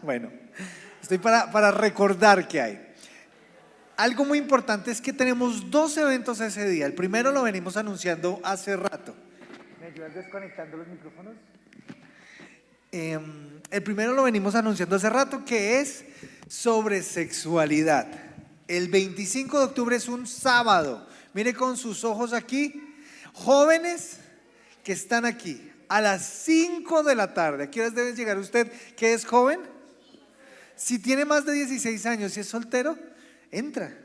Bueno, estoy para recordar que hay. Algo muy importante es que tenemos dos eventos ese día. El primero lo venimos anunciando hace rato. ¿Me ayudas desconectando los micrófonos? El primero lo venimos anunciando hace rato, que es sobre sexualidad. El 25 de octubre es un sábado. Mire con sus ojos aquí. Jóvenes que están aquí a las 5 de la tarde. ¿A qué horas debe llegar usted que es joven? Si tiene más de 16 años, si es soltero, entra.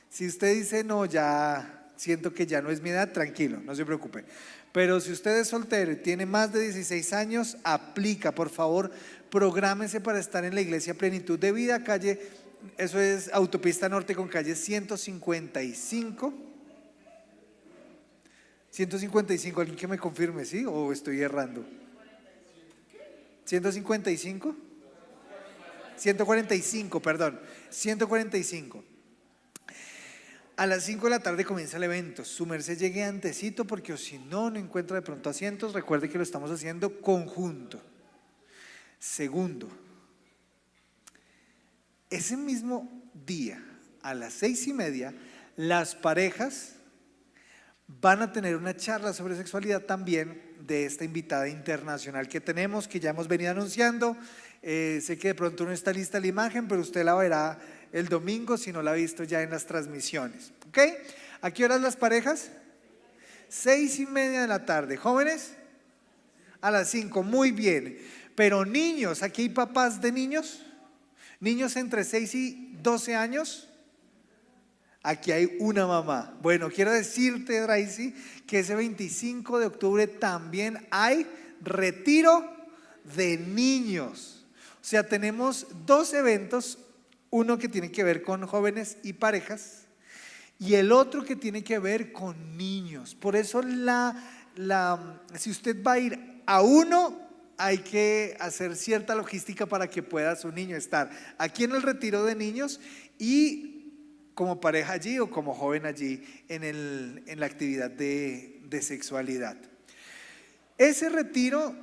Si usted dice, no, ya siento que ya no es mi edad, tranquilo, no se preocupe. Pero si usted es soltero y tiene más de 16 años, aplica, por favor, prográmese para estar en la iglesia Plenitud de Vida, calle, eso es Autopista Norte con calle 155. 155, alguien que me confirme, ¿sí? ¿O estoy errando? 155. 145, perdón, 145. A las 5 de la tarde comienza el evento. Su merced llegue antesito porque si no, no encuentra de pronto asientos. Recuerde que lo estamos haciendo conjunto. Segundo, ese mismo día, a las 6:30, las parejas van a tener una charla sobre sexualidad también de esta invitada internacional que tenemos, que ya hemos venido anunciando. Sé que de pronto no está lista la imagen, pero usted la verá el domingo si no la ha visto ya en las transmisiones. ¿Ok? ¿A qué horas las parejas? 6:30 de la tarde. ¿Jóvenes? A las 5, muy bien. Pero niños, ¿aquí hay papás de niños? Niños entre 6 y 12 años. Aquí hay una mamá. Bueno, quiero decirte, Raisi, que ese 25 de octubre también hay retiro de niños. O sea, tenemos dos eventos, uno que tiene que ver con jóvenes y parejas y el otro que tiene que ver con niños. Por eso si usted va a ir a uno, hay que hacer cierta logística para que pueda su niño estar aquí en el retiro de niños y como pareja allí o como joven allí en la actividad de sexualidad. Ese retiro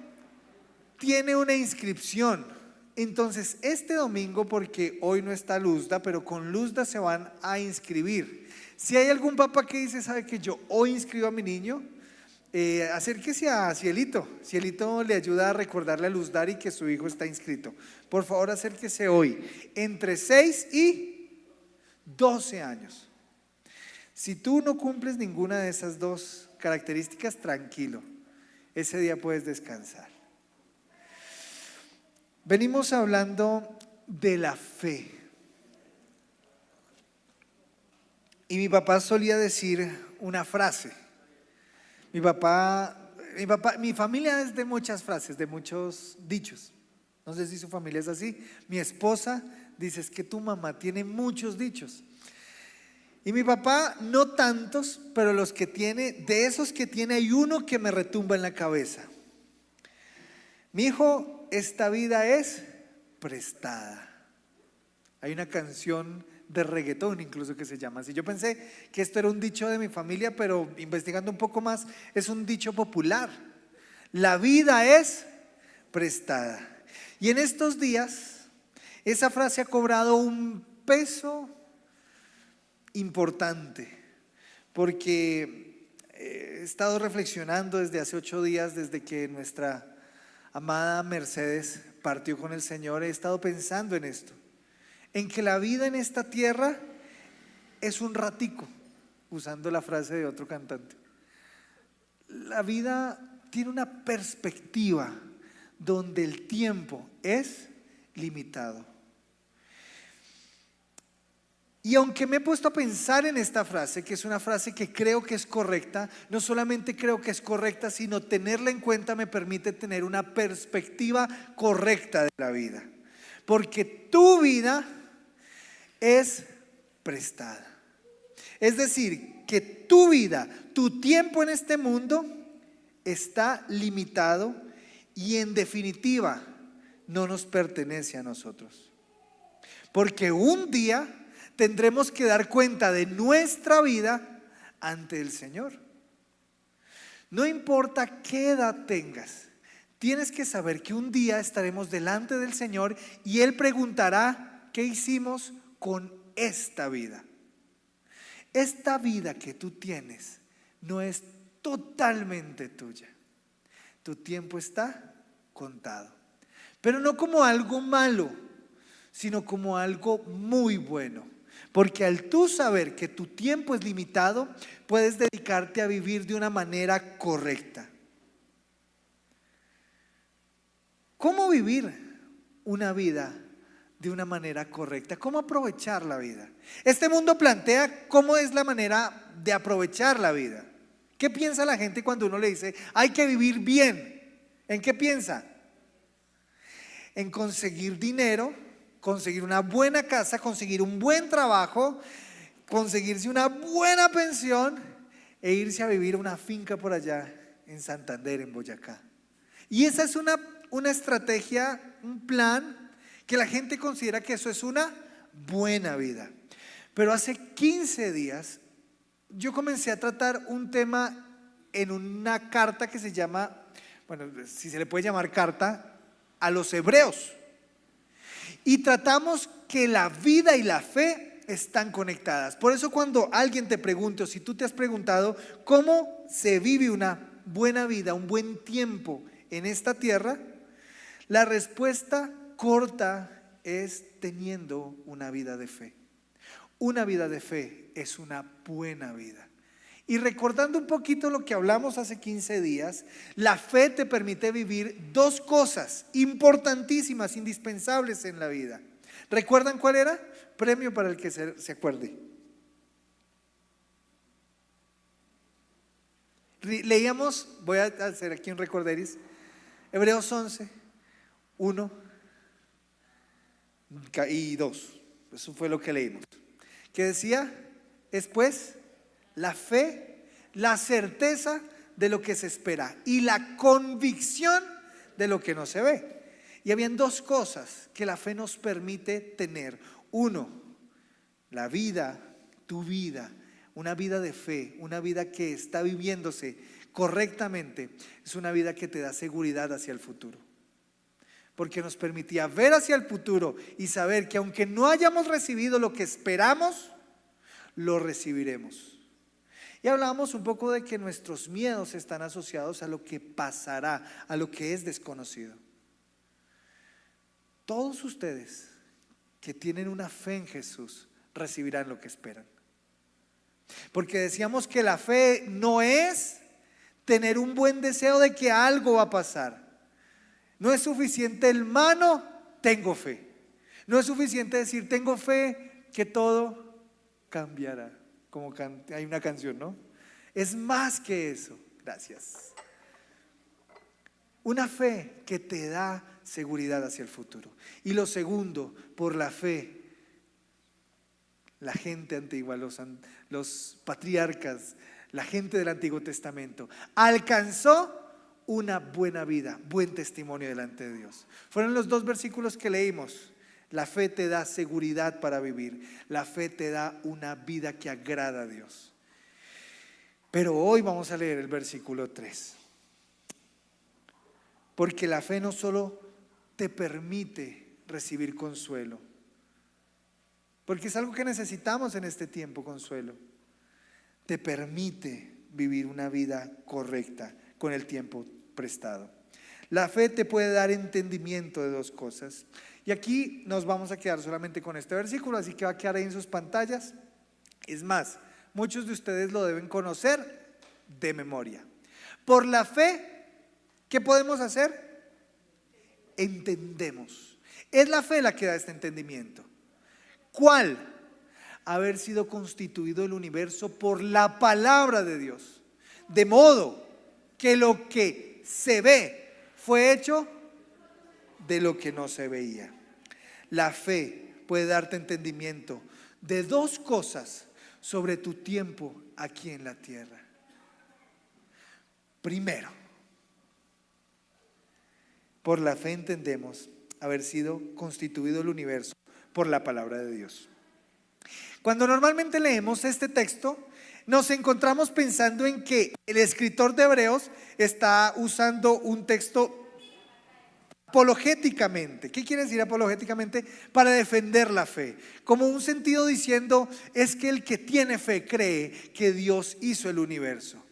tiene una inscripción. Entonces este domingo, porque hoy no está Luzda, pero con Luzda se van a inscribir. Si hay algún papá que dice, sabe que yo hoy inscribo a mi niño, acérquese a Cielito. Cielito le ayuda a recordarle a Luzdari que su hijo está inscrito. Por favor, acérquese hoy, entre 6 y 12 años. Si tú no cumples ninguna de esas dos características, tranquilo, ese día puedes descansar. Venimos hablando de la fe. Y mi papá solía decir una frase. Mi familia es de muchas frases, de muchos dichos. No sé si su familia es así. Mi esposa dice, es que tu mamá tiene muchos dichos. Y mi papá, no tantos, pero los que tiene, de esos que tiene, hay uno que me retumba en la cabeza. Mi hijo, esta vida es prestada. Hay una canción de reggaetón incluso que se llama así. Yo pensé que esto era un dicho de mi familia, pero investigando un poco más, es un dicho popular. La vida es prestada. Y en estos días, esa frase ha cobrado un peso importante, porque he estado reflexionando desde hace 8 días, desde que nuestra amada Mercedes partió con el Señor. He estado pensando en esto, en que la vida en esta tierra es un ratico, usando la frase de otro cantante. La vida tiene una perspectiva donde el tiempo es limitado. Y aunque me he puesto a pensar en esta frase, que es una frase que creo que es correcta, no solamente creo que es correcta, sino tenerla en cuenta me permite tener una perspectiva correcta de la vida. Porque tu vida es prestada. Es decir, que tu vida, tu tiempo en este mundo está limitado y en definitiva no nos pertenece a nosotros. Porque un día tendremos que dar cuenta de nuestra vida ante el Señor. No importa qué edad tengas, Tienes que saber que un día estaremos delante del Señor y Él preguntará: ¿qué hicimos con esta vida? Esta vida que tú tienes no es totalmente tuya. Tu tiempo está contado, pero no como algo malo, sino como algo muy bueno. Porque al tú saber que tu tiempo es limitado, puedes dedicarte a vivir de una manera correcta. ¿Cómo vivir una vida de una manera correcta? ¿Cómo aprovechar la vida? Este mundo plantea cómo es la manera de aprovechar la vida. ¿Qué piensa la gente cuando uno le dice hay que vivir bien? ¿En qué piensa? En conseguir dinero, conseguir una buena casa, conseguir un buen trabajo, conseguirse una buena pensión e irse a vivir a una finca por allá en Santander, en Boyacá. Y esa es una estrategia, un plan que la gente considera que eso es una buena vida. Pero hace 15 días yo comencé a tratar un tema en una carta que se llama, bueno, si se le puede llamar carta, a los hebreos. Y tratamos que la vida y la fe están conectadas. Por eso cuando alguien te pregunte, o si tú te has preguntado cómo se vive una buena vida, un buen tiempo en esta tierra, la respuesta corta es teniendo una vida de fe. Una vida de fe es una buena vida. Y recordando un poquito lo que hablamos hace 15 días, la fe te permite vivir dos cosas importantísimas, indispensables en la vida. ¿Recuerdan cuál era? Premio para el que se acuerde. Leíamos, voy a hacer aquí un recorderis, Hebreos 11, 1 y 2. Eso fue lo que leímos. Que decía, es pues la fe, la certeza de lo que se espera y la convicción de lo que no se ve. Y habían dos cosas que la fe nos permite tener. Uno, la vida, tu vida, una vida de fe, una vida que está viviéndose correctamente, es una vida que te da seguridad hacia el futuro. Porque nos permitía ver hacia el futuro y saber que aunque no hayamos recibido lo que esperamos, lo recibiremos. Y hablábamos un poco de que nuestros miedos están asociados a lo que pasará, a lo que es desconocido. Todos ustedes que tienen una fe en Jesús recibirán lo que esperan. Porque decíamos que la fe no es tener un buen deseo de que algo va a pasar. No es suficiente hermano, tengo fe. No es suficiente decir tengo fe que todo cambiará. Como hay una canción, ¿no? Es más que eso. Gracias. Una fe que te da seguridad hacia el futuro. Y lo segundo, por la fe, la gente antigua, los patriarcas, la gente del Antiguo Testamento, alcanzó una buena vida, buen testimonio delante de Dios. Fueron los dos versículos que leímos. La fe te da seguridad para vivir. La fe te da una vida que agrada a Dios. Pero hoy vamos a leer el versículo 3. Porque la fe no solo te permite recibir consuelo, porque es algo que necesitamos en este tiempo, consuelo. Te permite vivir una vida correcta con el tiempo prestado. La fe te puede dar entendimiento de dos cosas. Y aquí nos vamos a quedar solamente con este versículo, así que va a quedar ahí en sus pantallas. Es más, muchos de ustedes lo deben conocer de memoria. Por la fe, ¿qué podemos hacer? Entendemos. Es la fe la que da este entendimiento. ¿Cuál? Haber sido constituido el universo por la palabra de Dios. De modo que lo que se ve fue hecho de lo que no se veía. La fe puede darte entendimiento de dos cosas sobre tu tiempo aquí en la tierra. Primero, por la fe entendemos haber sido constituido el universo por la palabra de Dios. Cuando normalmente leemos este texto, nos encontramos pensando en que el escritor de Hebreos está usando un texto apologéticamente. ¿Qué quiere decir apologéticamente? Para defender la fe. Como un sentido diciendo, es que el que tiene fe cree que Dios hizo el universo.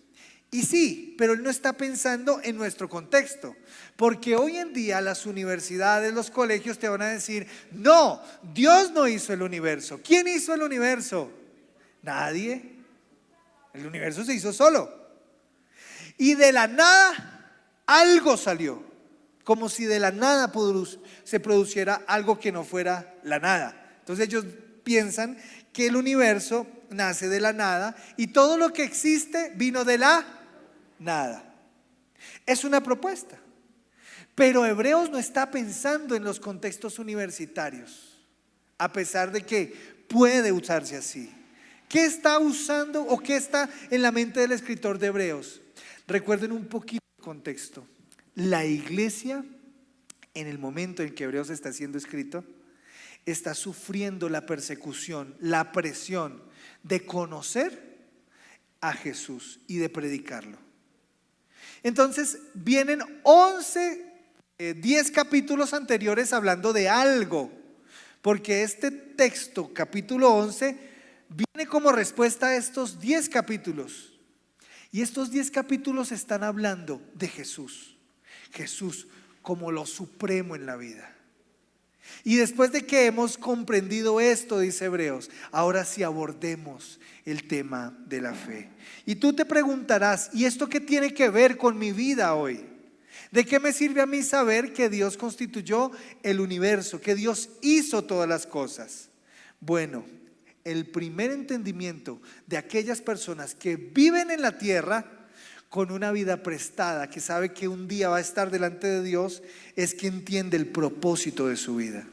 Y sí, pero él no está pensando en nuestro contexto, porque hoy en día las universidades, los colegios te van a decir, no, Dios no hizo el universo. ¿Quién hizo el universo? Nadie. El universo se hizo solo. Y de la nada algo salió, como si de la nada se produciera algo que no fuera la nada. Entonces ellos piensan que el universo nace de la nada y todo lo que existe vino de la nada. Es una propuesta, pero Hebreos no está pensando en los contextos universitarios, a pesar de que puede usarse así. ¿Qué está usando o qué está en la mente del escritor de Hebreos? Recuerden un poquito el contexto. La iglesia, en el momento en que Hebreos está siendo escrito, está sufriendo la persecución, la presión de conocer a Jesús y de predicarlo. Entonces vienen 10 capítulos anteriores hablando de algo, porque este texto, capítulo 11, viene como respuesta a estos 10 capítulos. Y estos 10 capítulos están hablando de Jesús. Jesús como lo supremo en la vida. Y después de que hemos comprendido esto, dice Hebreos, ahora sí abordemos el tema de la fe. Y tú te preguntarás, ¿y esto qué tiene que ver con mi vida hoy? ¿De qué me sirve a mí saber que Dios constituyó el universo, que Dios hizo todas las cosas? Bueno, el primer entendimiento de aquellas personas que viven en la tierra con una vida prestada, que sabe que un día va a estar delante de Dios, es que entiende el propósito de su vida.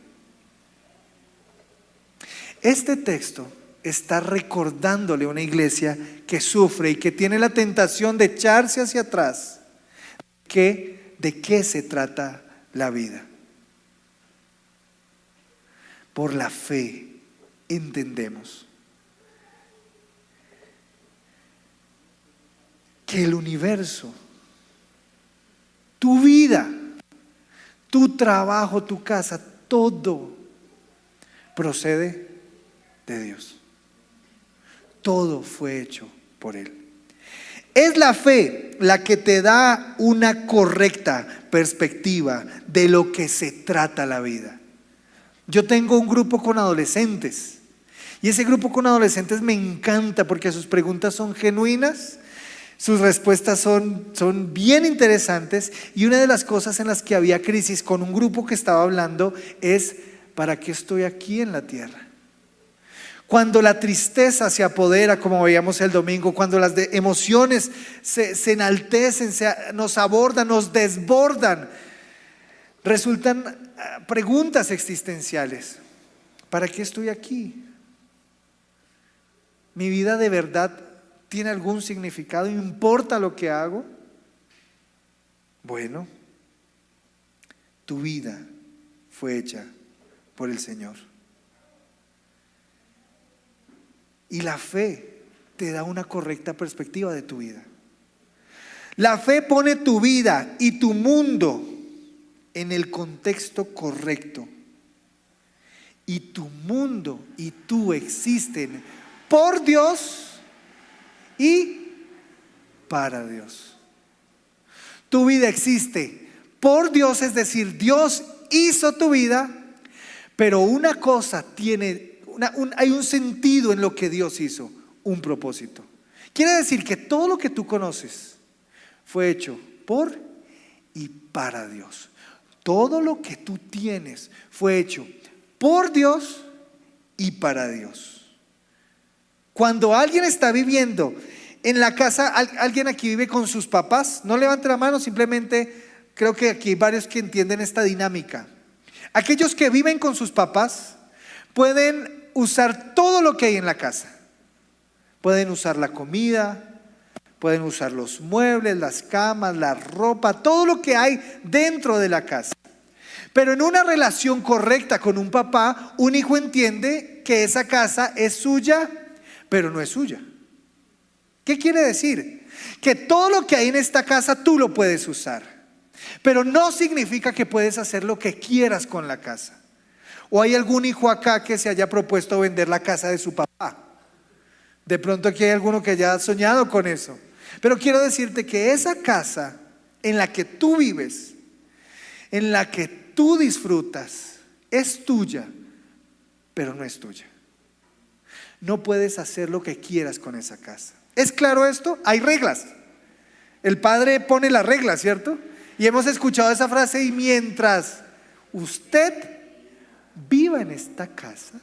Este texto está recordándole a una iglesia que sufre y que tiene la tentación de echarse hacia atrás, ¿de qué se trata la vida? Por la fe entendemos que el universo, tu vida, tu trabajo, tu casa, todo procede de Dios. Todo fue hecho por Él. Es la fe la que te da una correcta perspectiva de lo que se trata la vida. Yo tengo un grupo con adolescentes y ese grupo con adolescentes me encanta porque sus preguntas son genuinas, sus respuestas son bien interesantes, y una de las cosas en las que había crisis con un grupo que estaba hablando es: ¿para qué estoy aquí en la tierra? Cuando la tristeza se apodera, como veíamos el domingo, cuando las emociones se enaltecen, nos abordan, nos desbordan, resultan preguntas existenciales. ¿Para qué estoy aquí? ¿Mi vida de verdad tiene algún significado? ¿Importa lo que hago? Bueno, tu vida fue hecha por el Señor. Y la fe te da una correcta perspectiva de tu vida. La fe pone tu vida y tu mundo en el contexto correcto. Y tu mundo y tú existen por Dios y para Dios. Tu vida existe por Dios, es decir, Dios hizo tu vida, pero una cosa hay un sentido en lo que Dios hizo, un propósito. Quiere decir que todo lo que tú conoces fue hecho por y para Dios. Todo lo que tú tienes fue hecho por Dios y para Dios. Cuando alguien está viviendo en la casa, alguien aquí vive con sus papás, no levante la mano, simplemente creo que aquí hay varios que entienden esta dinámica. Aquellos que viven con sus papás pueden usar todo lo que hay en la casa. Pueden usar la comida, pueden usar los muebles, las camas, la ropa, todo lo que hay dentro de la casa. Pero en una relación correcta con un papá, un hijo entiende que esa casa es suya, pero no es suya. ¿Qué quiere decir? Que todo lo que hay en esta casa tú lo puedes usar. Pero no significa que puedes hacer lo que quieras con la casa. ¿O hay algún hijo acá que se haya propuesto vender la casa de su papá? De pronto aquí hay alguno que haya soñado con eso. Pero quiero decirte que esa casa en la que tú vives, en la que tú disfrutas, es tuya, pero no es tuya. No puedes hacer lo que quieras con esa casa. ¿Es claro esto? Hay reglas. El Padre pone las reglas, ¿cierto? Y hemos escuchado esa frase: y mientras usted viva en esta casa,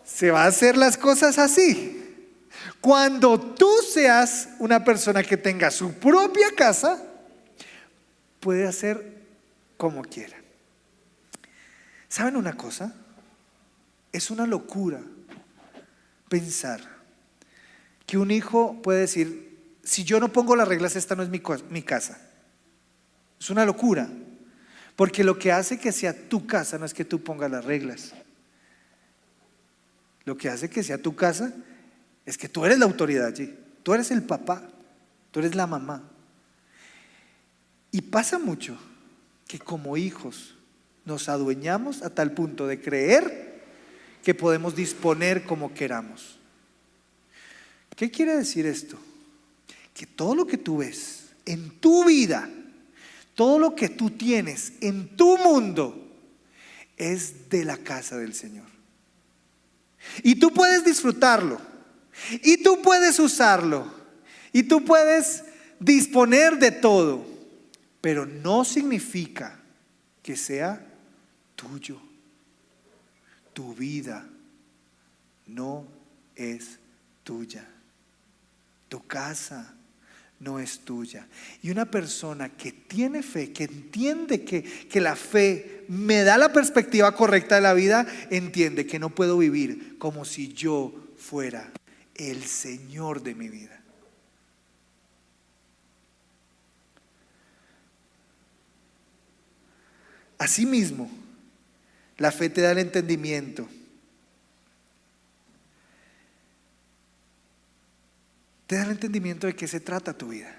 se va a hacer las cosas así. Cuando tú seas una persona que tenga su propia casa, puede hacer como quiera. ¿Saben una cosa? Es una locura pensar que un hijo puede decir: si yo no pongo las reglas, esta no es mi casa. Es una locura, porque lo que hace que sea tu casa no es que tú pongas las reglas. Lo que hace que sea tu casa es que tú eres la autoridad allí. Tú eres el papá, tú eres la mamá. Y pasa mucho que como hijos nos adueñamos a tal punto de creer que podemos disponer como queramos. ¿Qué quiere decir esto? Que todo lo que tú ves en tu vida, todo lo que tú tienes en tu mundo, es de la casa del Señor. Y tú puedes disfrutarlo, y tú puedes usarlo, y tú puedes disponer de todo, pero no significa que sea tuyo. Tu vida no es tuya. Tu casa no es tuya. Y una persona que tiene fe, que entiende que la fe me da la perspectiva correcta de la vida, entiende que no puedo vivir como si yo fuera el Señor de mi vida. Asimismo, la fe te da el entendimiento. Te da el entendimiento de qué se trata tu vida.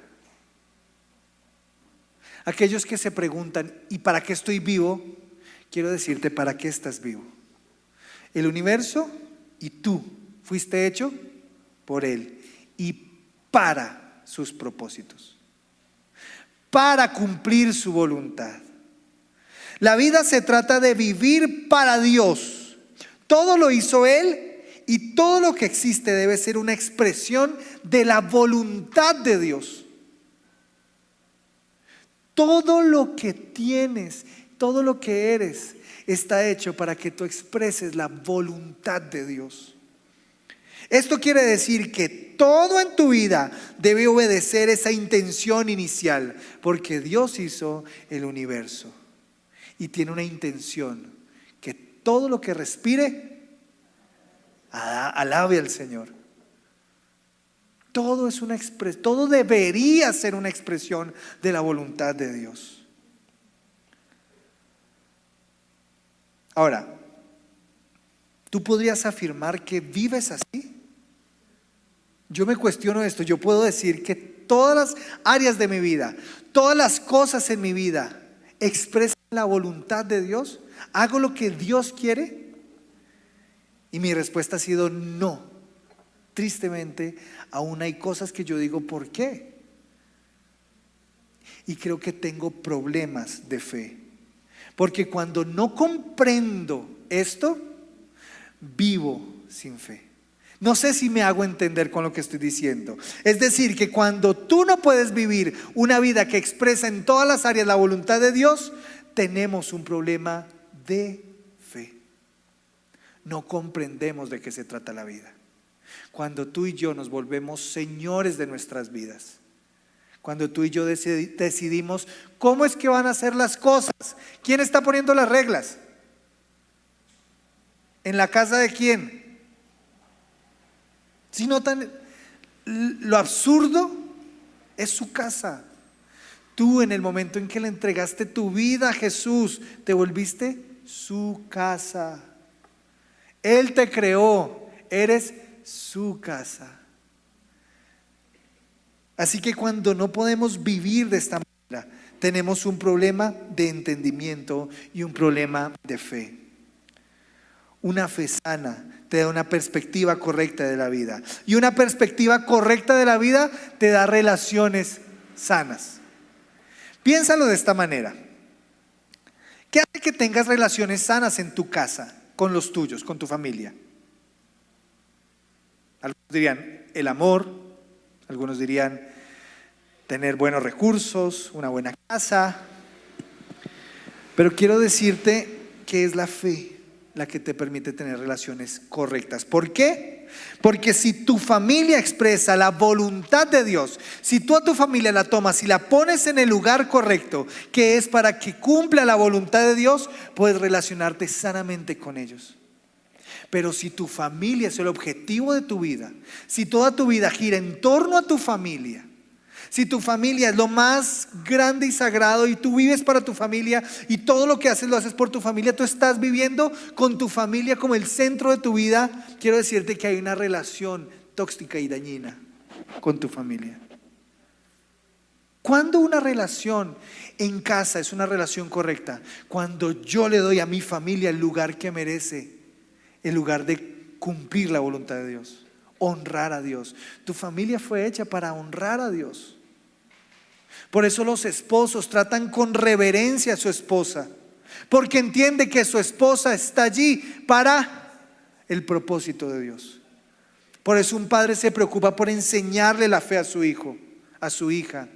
Aquellos que se preguntan: ¿y para qué estoy vivo? Quiero decirte para qué estás vivo. El universo y tú fuiste hecho por Él y para sus propósitos, para cumplir su voluntad. La vida se trata de vivir para Dios. Todo lo hizo Él. Y todo lo que existe debe ser una expresión de la voluntad de Dios. Todo lo que tienes, todo lo que eres, está hecho para que tú expreses la voluntad de Dios. Esto quiere decir que todo en tu vida debe obedecer esa intención inicial, porque Dios hizo el universo y tiene una intención: que todo lo que respire alabe al Señor. Todo es todo debería ser una expresión de la voluntad de Dios. Ahora, ¿tú podrías afirmar que vives así? Yo me cuestiono esto. Yo puedo decir que todas las áreas de mi vida, todas las cosas en mi vida expresan la voluntad de Dios. ¿Hago lo que Dios quiere? Y mi respuesta ha sido no. Tristemente, aún hay cosas que yo digo: ¿por qué? Y creo que tengo problemas de fe, porque cuando no comprendo esto, vivo sin fe. No sé si me hago entender con lo que estoy diciendo. Es decir, que cuando tú no puedes vivir una vida que expresa en todas las áreas la voluntad de Dios, tenemos un problema de fe. No comprendemos de qué se trata la vida. Cuando tú y yo nos volvemos señores de nuestras vidas, cuando tú y yo decidimos cómo es que van a ser las cosas, ¿quién está poniendo las reglas? ¿En la casa de quién? Si notan, lo absurdo es su casa. Tú, en el momento en que le entregaste tu vida a Jesús, te volviste su casa. Él te creó, eres su casa. Así que cuando no podemos vivir de esta manera, tenemos un problema de entendimiento y un problema de fe. Una fe sana te da una perspectiva correcta de la vida. Y una perspectiva correcta de la vida te da relaciones sanas. Piénsalo de esta manera. ¿Qué hace que tengas relaciones sanas en tu casa, con los tuyos, con tu familia? Algunos dirían el amor, algunos dirían tener buenos recursos, una buena casa. Pero quiero decirte que es la fe la que te permite tener relaciones correctas. ¿Por qué? Porque si tu familia expresa la voluntad de Dios, si tú a tu familia la tomas y la pones en el lugar correcto, que es para que cumpla la voluntad de Dios, puedes relacionarte sanamente con ellos. Pero si tu familia es el objetivo de tu vida, si toda tu vida gira en torno a tu familia, si tu familia es lo más grande y sagrado y tú vives para tu familia y todo lo que haces lo haces por tu familia, tú estás viviendo con tu familia como el centro de tu vida, quiero decirte que hay una relación tóxica y dañina con tu familia. ¿Cuándo una relación en casa es una relación correcta? Cuando yo le doy a mi familia el lugar que merece, el lugar de cumplir la voluntad de Dios, honrar a Dios. Tu familia fue hecha para honrar a Dios. Por eso los esposos tratan con reverencia a su esposa, porque entiende que su esposa está allí para el propósito de Dios. Por eso un padre se preocupa por enseñarle la fe a su hijo, a su hija,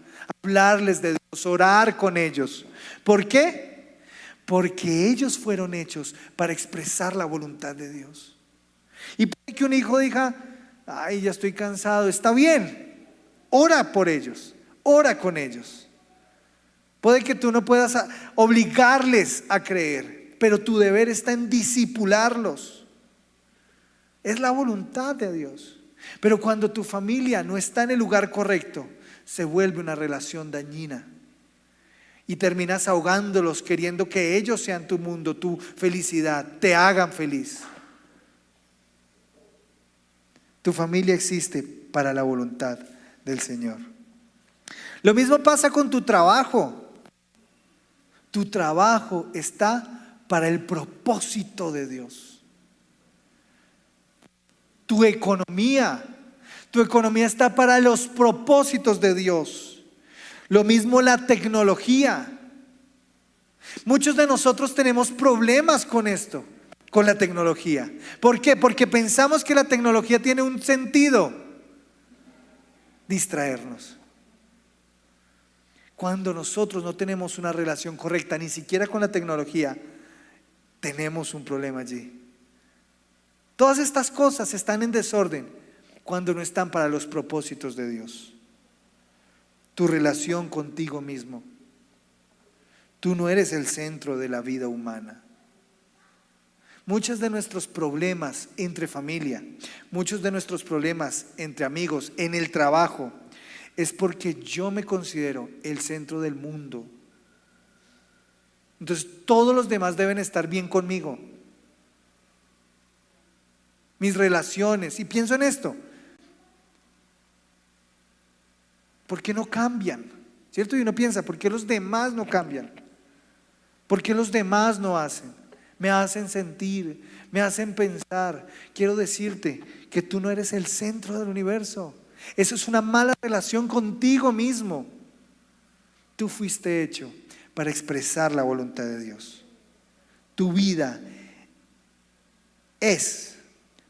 hablarles de Dios, orar con ellos. ¿Por qué? Porque ellos fueron hechos para expresar la voluntad de Dios. Y puede que un hijo diga: ay, ya estoy cansado. Está bien, ora por ellos, ora con ellos. Puede que tú no puedas obligarles a creer, pero tu deber está en discipularlos. Es la voluntad de Dios. Pero cuando tu familia no está en el lugar correcto, se vuelve una relación dañina. Y terminas ahogándolos, queriendo que ellos sean tu mundo, tu felicidad, te hagan feliz. Tu familia existe para la voluntad del Señor. Lo mismo pasa con tu trabajo. Tu trabajo está para el propósito de Dios. Tu economía está para los propósitos de Dios. Lo mismo la tecnología. Muchos de nosotros tenemos problemas con esto, con la tecnología. ¿Por qué? Porque pensamos que la tecnología tiene un sentido: distraernos. Cuando nosotros no tenemos una relación correcta, ni siquiera con la tecnología, tenemos un problema allí. Todas estas cosas están en desorden cuando no están para los propósitos de Dios. Tu relación contigo mismo. Tú no eres el centro de la vida humana. Muchos de nuestros problemas entre familia, muchos de nuestros problemas entre amigos, en el trabajo, es porque yo me considero el centro del mundo. Entonces todos los demás deben estar bien conmigo. Mis relaciones, y pienso en esto, ¿por qué no cambian? ¿Cierto? Y uno piensa, ¿por qué los demás no cambian? ¿Por qué los demás no hacen? Me hacen sentir, me hacen pensar. Quiero decirte que tú no eres el centro del universo. Eso es una mala relación contigo mismo. Tú fuiste hecho para expresar la voluntad de Dios. Tu vida es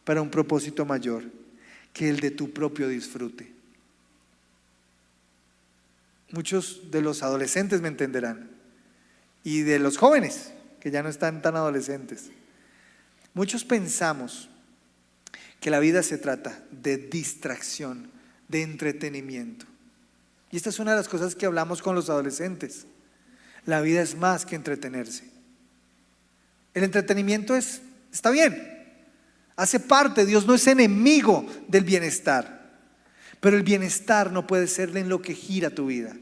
para un propósito mayor que el de tu propio disfrute. Muchos de los adolescentes me entenderán, y de los jóvenes que ya no están tan adolescentes. Muchos pensamos que la vida se trata de distracción, de entretenimiento. Y esta es una de las cosas que hablamos con los adolescentes. La vida es más que entretenerse. El entretenimiento está bien, hace parte. Dios no es enemigo del bienestar, pero el bienestar no puede ser en lo que gira tu vida.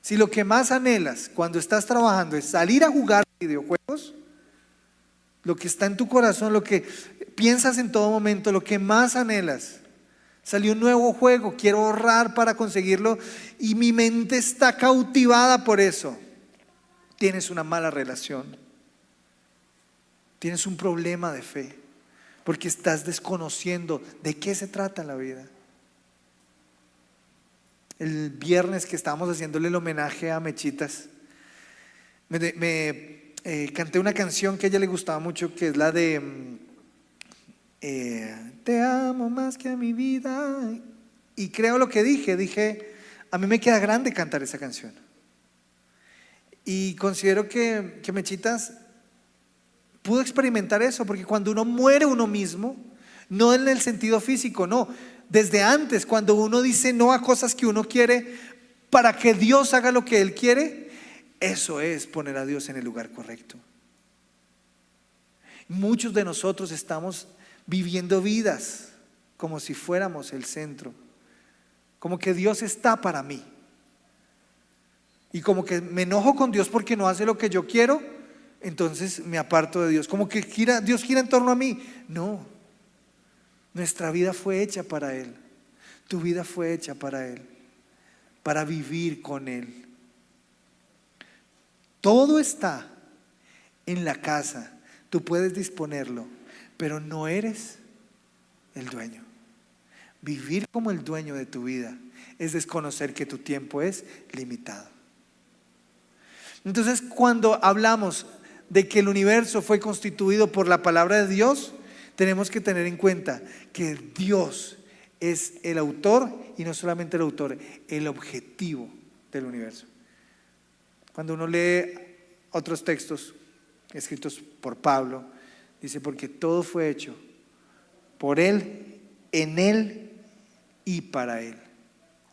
Si lo que más anhelas cuando estás trabajando es salir a jugar videojuegos, lo que está en tu corazón, lo que piensas en todo momento, lo que más anhelas Salió un nuevo juego, quiero ahorrar para conseguirlo y mi mente está cautivada por eso. Tienes una mala relación. Tienes un problema de fe porque estás desconociendo de qué se trata la vida. El viernes que estábamos haciéndole el homenaje a Mechitas, canté una canción que a ella le gustaba mucho, que es la de te amo más que a mi vida. Y creo lo que dije, a mí me queda grande cantar esa canción. Y considero que Mechitas pudo experimentar eso, porque cuando uno muere uno mismo, no en el sentido físico, no, desde antes, cuando uno dice no a cosas que uno quiere para que Dios haga lo que Él quiere, eso es poner a Dios en el lugar correcto. Muchos de nosotros estamos viviendo vidas como si fuéramos el centro, como que Dios está para mí, y como que me enojo con Dios porque no hace lo que yo quiero, entonces me aparto de Dios, como que Dios gira en torno a mí. No, nuestra vida fue hecha para Él, tu vida fue hecha para Él, para vivir con Él. Todo está en la casa, tú puedes disponerlo, pero no eres el dueño. Vivir como el dueño de tu vida es desconocer que tu tiempo es limitado. Entonces, cuando hablamos de que el universo fue constituido por la palabra de Dios, tenemos que tener en cuenta que Dios es el autor, y no solamente el autor, el objetivo del universo. Cuando uno lee otros textos escritos por Pablo, dice: porque todo fue hecho por Él, en Él y para Él.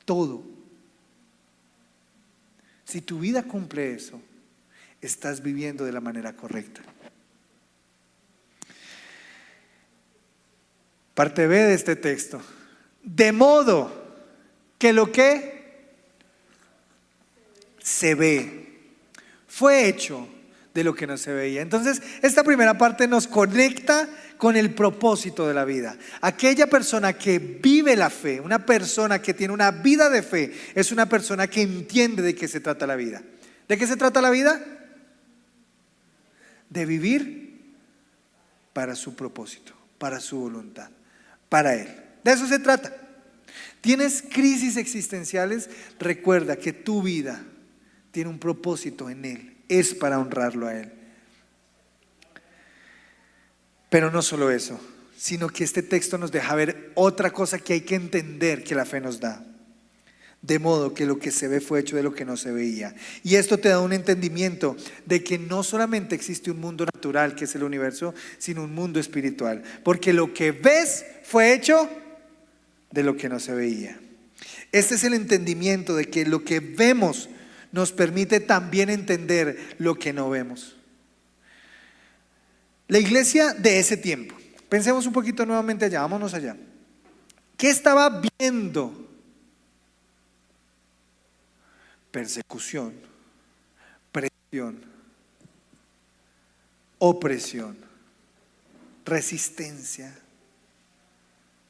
Todo. Si tu vida cumple eso, estás viviendo de la manera correcta. Parte B de este texto: de modo que lo que se ve fue hecho de lo que no se veía. Entonces, esta primera parte nos conecta con el propósito de la vida. Aquella persona que vive la fe, una persona que tiene una vida de fe, es una persona que entiende de qué se trata la vida. ¿De qué se trata la vida? De vivir para su propósito, para su voluntad, para Él. De eso se trata. ¿Tienes crisis existenciales? Recuerda que tu vida tiene un propósito en Él, es para honrarlo a Él. Pero no solo eso, sino que este texto nos deja ver otra cosa que hay que entender que la fe nos da. De modo que lo que se ve fue hecho de lo que no se veía. Y esto te da un entendimiento de que no solamente existe un mundo natural, que es el universo, sino un mundo espiritual. Porque lo que ves fue hecho de lo que no se veía. Este es el entendimiento de que lo que vemos nos permite también entender lo que no vemos. La iglesia de ese tiempo, pensemos un poquito nuevamente allá, vámonos allá. ¿Qué estaba viendo? Persecución, presión, opresión, resistencia,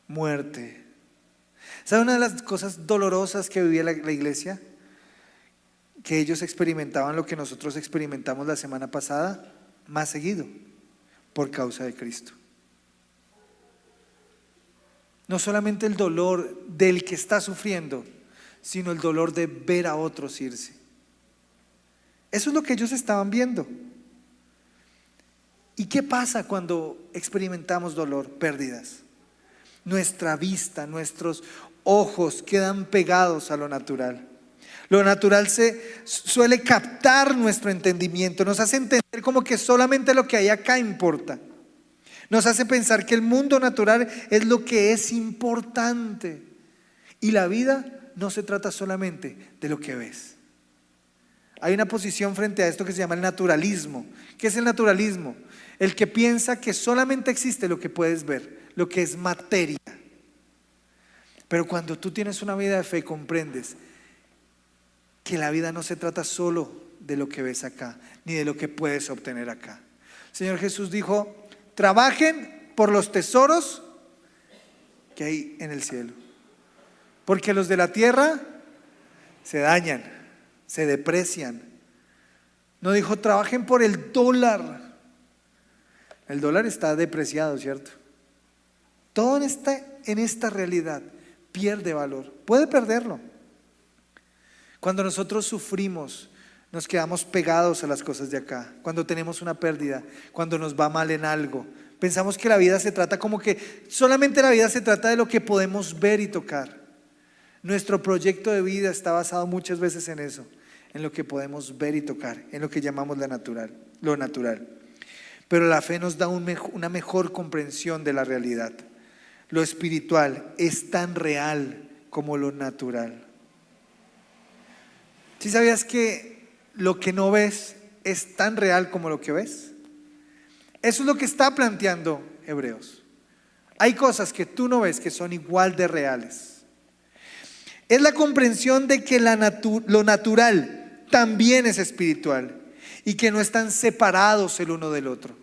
muerte. ¿Sabe una de las cosas dolorosas que vivía la iglesia? Que ellos experimentaban lo que nosotros experimentamos la semana pasada, más seguido, por causa de Cristo. No solamente el dolor del que está sufriendo, sino el dolor de ver a otros irse. Eso es lo que ellos estaban viendo. ¿Y qué pasa cuando experimentamos dolor, pérdidas? Nuestra vista, nuestros ojos quedan pegados a lo natural. Lo natural se suele captar nuestro entendimiento, nos hace entender como que solamente lo que hay acá importa. Nos hace pensar que el mundo natural es lo que es importante. Y la vida no se trata solamente de lo que ves. Hay una posición frente a esto que se llama el naturalismo. ¿Qué es el naturalismo? El que piensa que solamente existe lo que puedes ver, lo que es materia. Pero cuando tú tienes una vida de fe, comprendes que la vida no se trata solo de lo que ves acá, ni de lo que puedes obtener acá. El Señor Jesús dijo: trabajen por los tesoros que hay en el cielo. porque los de la tierra se dañan, se deprecian. No dijo trabajen por el dólar. El dólar está depreciado, ¿cierto? Todo en esta realidad pierde valor, puede perderlo. Cuando nosotros sufrimos, nos quedamos pegados a las cosas de acá. Cuando tenemos una pérdida, cuando nos va mal en algo, pensamos que la vida se trata como que solamente la vida se trata de lo que podemos ver y tocar. Nuestro proyecto de vida está basado muchas veces en eso, en lo que podemos ver y tocar, en lo que llamamos lo natural. Pero la fe nos da una mejor comprensión de la realidad. Lo espiritual es tan real como lo natural. ¿Sí sabías que lo que no ves es tan real como lo que ves? Eso es lo que está planteando Hebreos. Hay cosas que tú no ves que son igual de reales. Es la comprensión de que lo natural también es espiritual y que no están separados el uno del otro.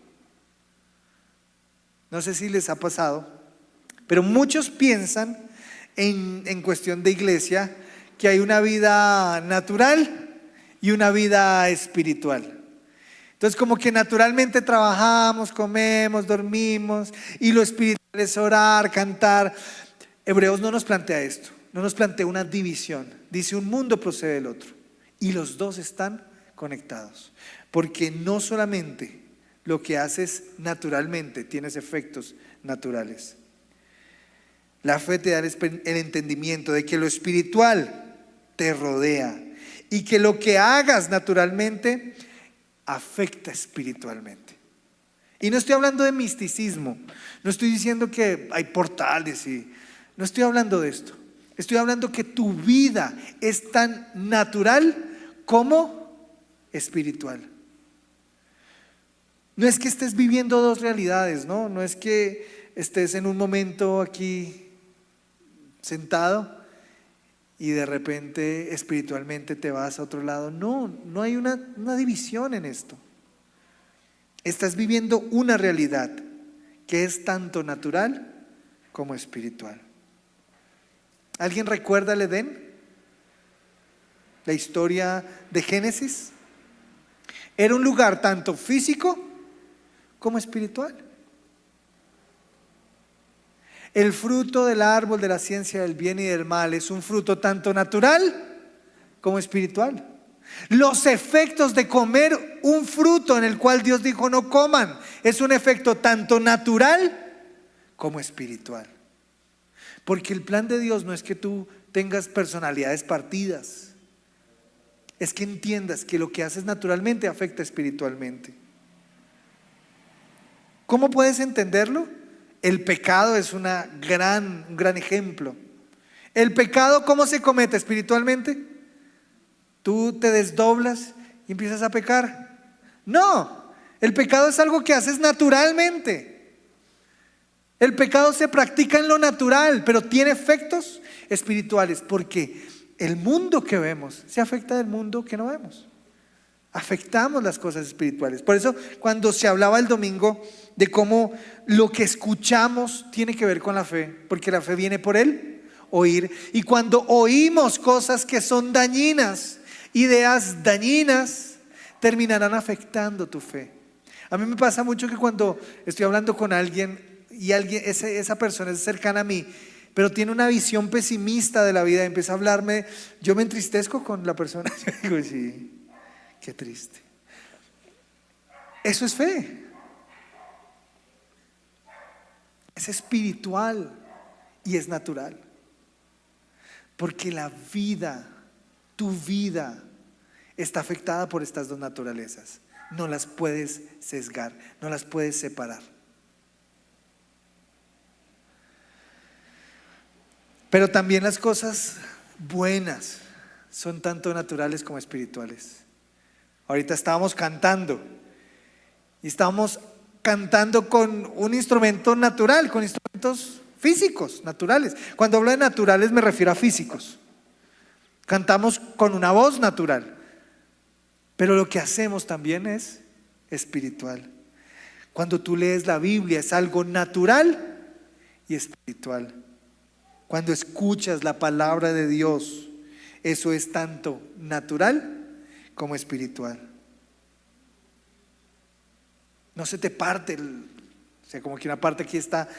No sé si les ha pasado, pero muchos piensan en cuestión de iglesia que hay una vida natural y una vida espiritual. Entonces como que naturalmente trabajamos, comemos, dormimos y lo espiritual es orar, cantar. Hebreos no nos plantea esto, no nos plantea una división. Dice un mundo procede del otro y los dos están conectados, porque no solamente lo que haces naturalmente tienes efectos naturales. La fe te da el entendimiento de que lo espiritual te rodea y que lo que hagas naturalmente afecta espiritualmente. Y no estoy hablando de misticismo, no estoy diciendo que hay portales no estoy hablando de esto. Estoy hablando que tu vida es tan natural como espiritual. No es que estés viviendo dos realidades, no es que estés en un momento aquí sentado y de repente espiritualmente te vas a otro lado. No hay una división en esto. Estás viviendo una realidad que es tanto natural como espiritual. ¿Alguien recuerda el Edén? La historia de Génesis. Era un lugar tanto físico como espiritual. El fruto del árbol de la ciencia del bien y del mal es un fruto tanto natural como espiritual. Los efectos de comer un fruto en el cual Dios dijo no coman es un efecto tanto natural como espiritual. Porque el plan de Dios no es que tú tengas personalidades partidas, es que entiendas que lo que haces naturalmente afecta espiritualmente. ¿Cómo puedes entenderlo? El pecado es un gran ejemplo. ¿El pecado cómo se comete espiritualmente? ¿Tú te desdoblas y empiezas a pecar? No, el pecado es algo que haces naturalmente. El pecado se practica en lo natural, pero tiene efectos espirituales, porque el mundo que vemos se afecta del mundo que no vemos. Afectamos las cosas espirituales. Por eso cuando se hablaba el domingo de cómo lo que escuchamos tiene que ver con la fe, porque la fe viene por el oír, y cuando oímos cosas que son dañinas, ideas dañinas, terminarán afectando tu fe. A mí me pasa mucho que cuando estoy hablando con alguien y esa persona es cercana a mí, pero tiene una visión pesimista de la vida y empieza a hablarme, yo me entristezco con la persona. Yo digo, sí, qué triste. Eso es fe. Es espiritual y es natural. Porque la vida, tu vida, está afectada por estas dos naturalezas. No las puedes sesgar, no las puedes separar. Pero también las cosas buenas son tanto naturales como espirituales. Ahorita estábamos cantando y estábamos cantando con un instrumento natural, con instrumentos físicos, naturales. Cuando hablo de naturales me refiero a físicos. Cantamos con una voz natural, pero lo que hacemos también es espiritual. Cuando tú lees la Biblia es algo natural y espiritual. Cuando escuchas la palabra de Dios, eso es tanto natural como espiritual. No se te parte, o sea, como que una parte aquí está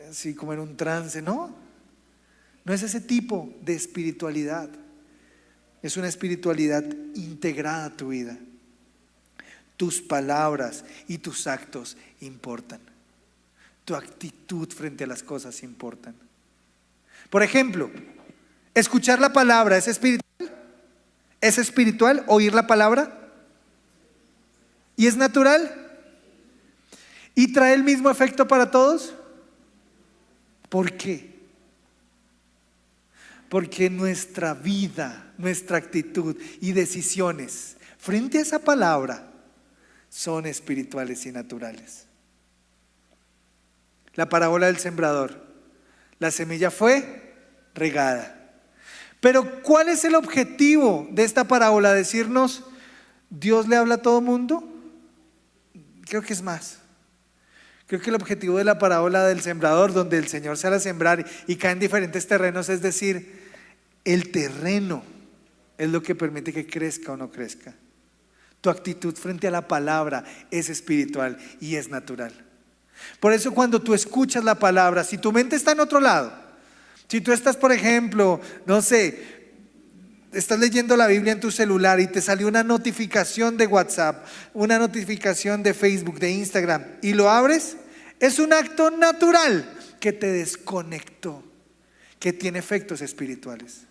así como en un trance, ¿no? No es ese tipo de espiritualidad. Es una espiritualidad integrada a tu vida. Tus palabras y tus actos importan. Tu actitud frente a las cosas importan. Por ejemplo, escuchar la palabra ¿es espiritual? ¿Es espiritual oír la palabra? ¿Y es natural? ¿Y trae el mismo efecto para todos? ¿Por qué? Porque nuestra vida, nuestra actitud y decisiones frente a esa palabra son espirituales y naturales. La parábola del sembrador. La semilla fue regada. Pero ¿cuál es el objetivo de esta parábola? ¿Decirnos Dios le habla a todo mundo? Creo que es más. Creo que el objetivo de la parábola del sembrador, donde el Señor sale a sembrar y cae en diferentes terrenos, es decir, el terreno es lo que permite que crezca o no crezca. Tu actitud frente a la palabra es espiritual y es natural. Por eso cuando tú escuchas la palabra, si tu mente está en otro lado, si tú estás, por ejemplo, no sé, estás leyendo la Biblia en tu celular y te salió una notificación de WhatsApp, una notificación de Facebook, de Instagram, y lo abres, es un acto natural que te desconectó, que tiene efectos espirituales.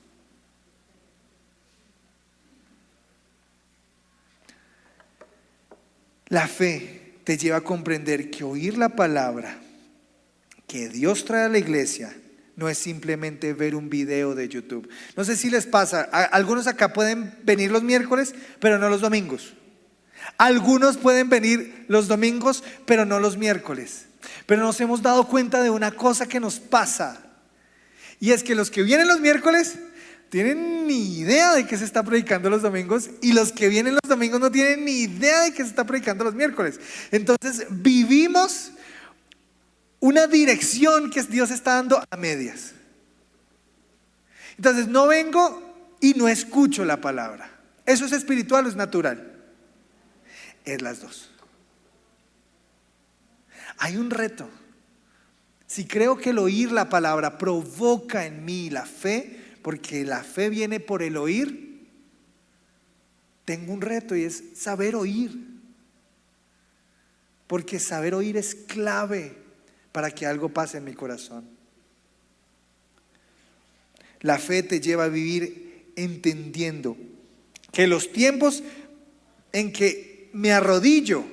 La fe te lleva a comprender que oír la palabra que Dios trae a la iglesia no es simplemente ver un video de YouTube. No sé si les pasa, algunos acá pueden venir los miércoles, pero no los domingos. Algunos pueden venir los domingos, pero no los miércoles. Pero nos hemos dado cuenta de una cosa que nos pasa, y es que los que vienen los miércoles tienen ni idea de que se está predicando los domingos, y los que vienen los domingos no tienen ni idea de que se está predicando los miércoles. Entonces vivimos una dirección que Dios está dando a medias. Entonces no vengo y no escucho la palabra. ¿Eso es espiritual o es natural? Es las dos. Hay un reto. Si creo que el oír la palabra provoca en mí la fe, porque la fe viene por el oír, tengo un reto, y es saber oír. Porque saber oír es clave para que algo pase en mi corazón. La fe te lleva a vivir entendiendo que los tiempos en que me arrodillo,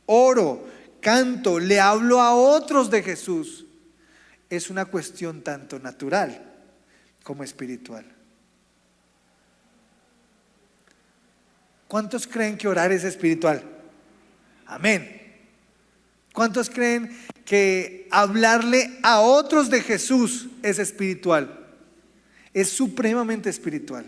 oro, canto, le hablo a otros de Jesús, es una cuestión tanto natural como espiritual. ¿Cuántos creen que orar es espiritual? Amén. ¿Cuántos creen que hablarle a otros de Jesús es espiritual? Es supremamente espiritual.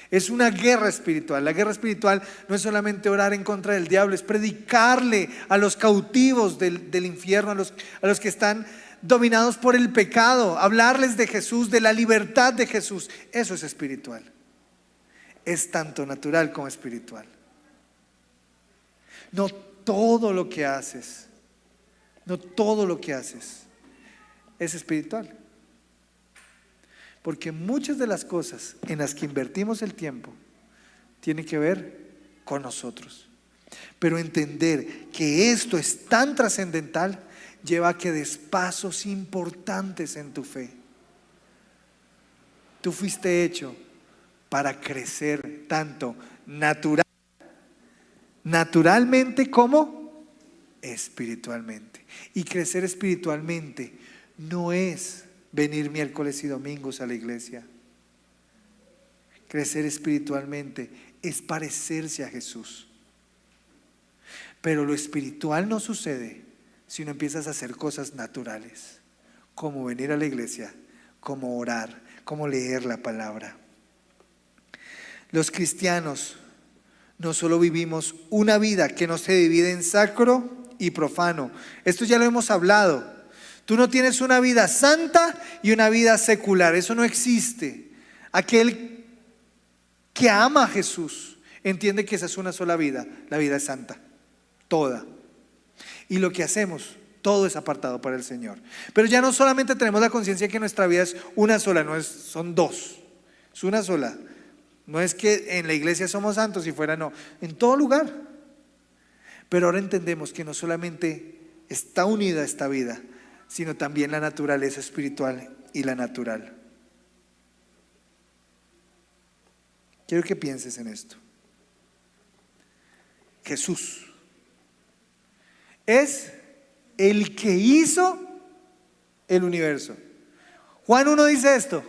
Es una guerra espiritual. La guerra espiritual no es solamente orar en contra del diablo, es predicarle a los cautivos del infierno, a los que están dominados por el pecado, hablarles de Jesús, de la libertad de Jesús. Eso es espiritual. Es tanto natural como espiritual. No todo lo que haces, no todo lo que haces es espiritual. Porque muchas de las cosas en las que invertimos el tiempo tienen que ver con nosotros. Pero entender que esto es tan trascendental lleva a que des pasos importantes en tu fe. Tú fuiste hecho para crecer tanto naturalmente como espiritualmente. Y crecer espiritualmente no es venir miércoles y domingos a la iglesia. Crecer espiritualmente es parecerse a Jesús. Pero lo espiritual no sucede si no empiezas a hacer cosas naturales, como venir a la iglesia, como orar, como leer la palabra. Los cristianos no solo vivimos una vida que no se divide en sacro y profano. Esto ya lo hemos hablado. Tú no tienes una vida santa y una vida secular. Eso no existe. Aquel que ama a Jesús entiende que esa es una sola vida. La vida es santa, toda. Y lo que hacemos, todo es apartado para el Señor. Pero ya no solamente tenemos la conciencia de que nuestra vida es una sola, no es, son dos. Es una sola. No es que en la iglesia somos santos y fuera no. En todo lugar. Pero ahora entendemos que no solamente está unida esta vida, sino también la naturaleza espiritual y la natural. Quiero que pienses en esto. Jesús es el que hizo el universo. Juan 1 dice esto: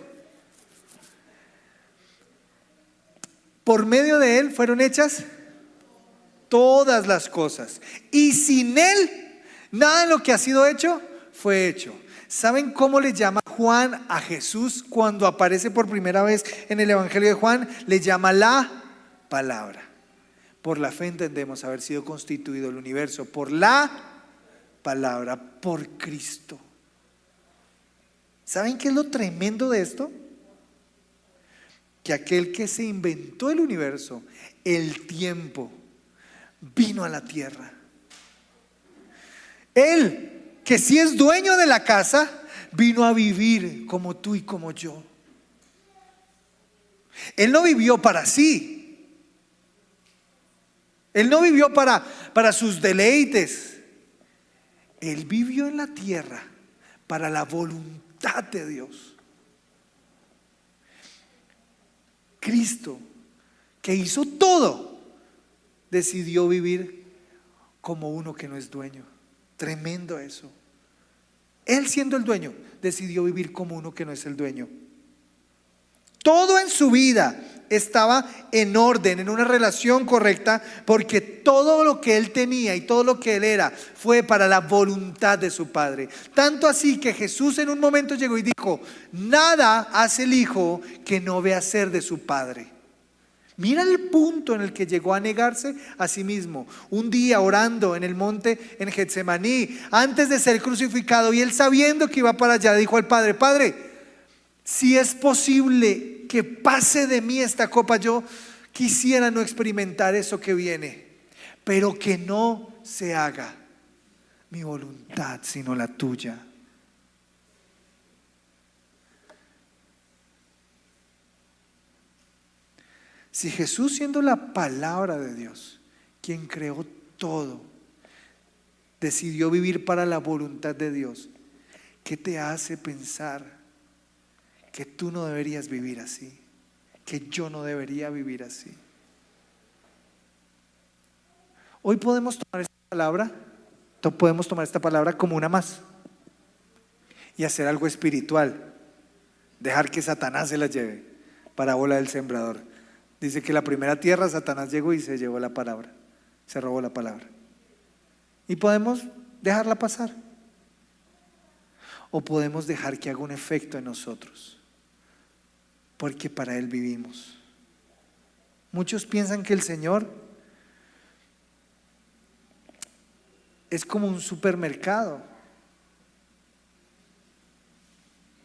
por medio de él fueron hechas todas las cosas, y sin él nada de lo que ha sido hecho fue hecho. ¿Saben cómo le llama Juan a Jesús cuando aparece por primera vez en el Evangelio de Juan? Le llama la palabra. Por la fe entendemos haber sido constituido el universo por la palabra, por Cristo. ¿Saben qué es lo tremendo de esto? Que aquel que se inventó el universo, el tiempo, vino a la tierra. Él, que sí es dueño de la casa, vino a vivir como tú y como yo. Él no vivió para sí. Él no vivió para sus deleites. Él vivió en la tierra para la voluntad de Dios. Cristo, que hizo todo, decidió vivir como uno que no es dueño. Tremendo eso. Él, siendo el dueño, decidió vivir como uno que no es el dueño. Todo en su vida estaba en orden, en una relación correcta, porque todo lo que él tenía y todo lo que él era fue para la voluntad de su Padre. Tanto así que Jesús en un momento llegó y dijo: nada hace el Hijo que no vea hacer de su Padre. Mira el punto en el que llegó a negarse a sí mismo. Un día orando en el monte en Getsemaní, antes de ser crucificado, y él sabiendo que iba para allá, dijo al Padre: Padre, si es posible que pase de mí esta copa, yo quisiera no experimentar eso que viene, pero que no se haga mi voluntad sino la tuya. Si Jesús, siendo la palabra de Dios, quien creó todo, decidió vivir para la voluntad de Dios, ¿qué te hace pensar que tú no deberías vivir así? Que yo no debería vivir así. Hoy podemos tomar esta palabra como una más y hacer algo espiritual, dejar que Satanás se la lleve. Parábola del sembrador. Dice que la primera tierra Satanás llegó y se llevó la palabra, se robó la palabra. Y podemos dejarla pasar, o podemos dejar que haga un efecto en nosotros, porque para Él vivimos. Muchos piensan que el Señor es como un supermercado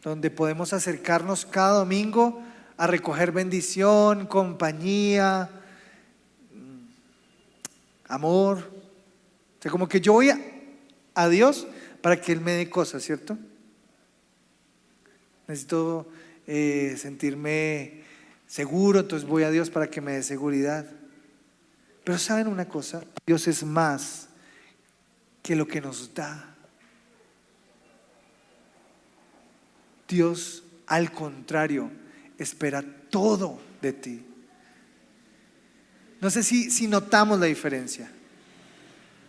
donde podemos acercarnos cada domingo a recoger bendición, compañía, amor. O sea, como que yo voy a Dios para que Él me dé cosas, ¿cierto? Necesito sentirme seguro, entonces voy a Dios para que me dé seguridad. Pero ¿saben una cosa? Dios es más que lo que nos da. Dios, al contrario, espera todo de ti. No sé si notamos la diferencia.